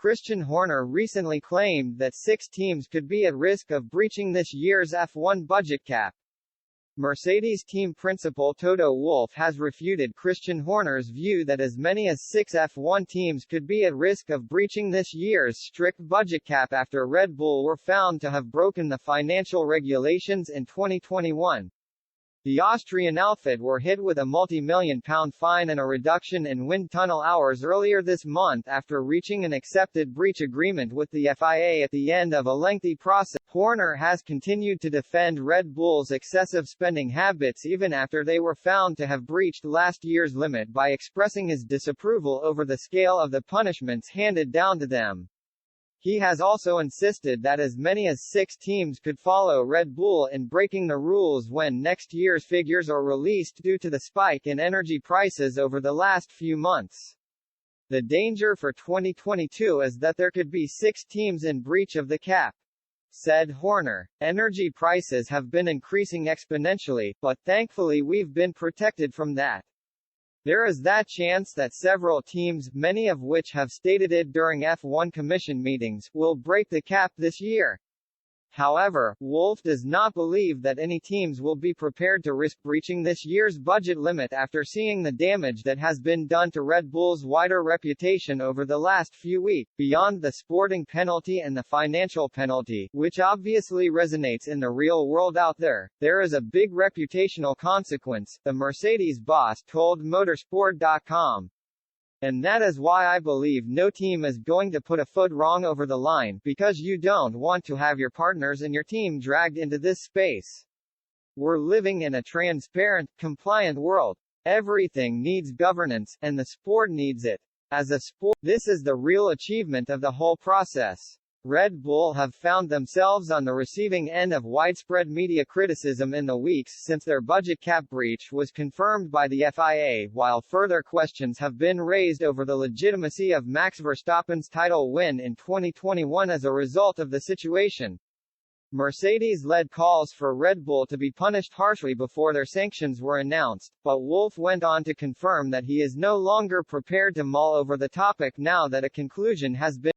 Christian Horner recently claimed that 6 teams could be at risk of breaching this year's F1 budget cap. Mercedes team principal Toto Wolff has refuted Christian Horner's view that as many as 6 F1 teams could be at risk of breaching this year's strict budget cap after Red Bull were found to have broken the financial regulations in 2021. The Austrian outfit were hit with a multi-million-pound fine and a reduction in wind tunnel hours earlier this month after reaching an accepted breach agreement with the FIA at the end of a lengthy process. Horner has continued to defend Red Bull's excessive spending habits even after they were found to have breached last year's limit by expressing his disapproval over the scale of the punishments handed down to them. He has also insisted that as many as 6 teams could follow Red Bull in breaking the rules when next year's figures are released due to the spike in energy prices over the last few months. The danger for 2022 is that there could be 6 teams in breach of the cap, said Horner. Energy prices have been increasing exponentially, but thankfully we've been protected from that. There is that chance that several teams, many of which have stated it during F1 Commission meetings, will break the cap this year. However, Wolff does not believe that any teams will be prepared to risk breaching this year's budget limit after seeing the damage that has been done to Red Bull's wider reputation over the last few weeks. Beyond the sporting penalty and the financial penalty, which obviously resonates in the real world out there is a big reputational consequence, the Mercedes boss told Motorsport.com. And that is why I believe no team is going to put a foot wrong over the line, because you don't want to have your partners and your team dragged into this space. We're living in a transparent, compliant world. Everything needs governance, and the sport needs it. As a sport, this is the real achievement of the whole process. Red Bull have found themselves on the receiving end of widespread media criticism in the weeks since their budget cap breach was confirmed by the FIA, while further questions have been raised over the legitimacy of Max Verstappen's title win in 2021 as a result of the situation. Mercedes led calls for Red Bull to be punished harshly before their sanctions were announced, but Wolff went on to confirm that he is no longer prepared to mull over the topic now that a conclusion has been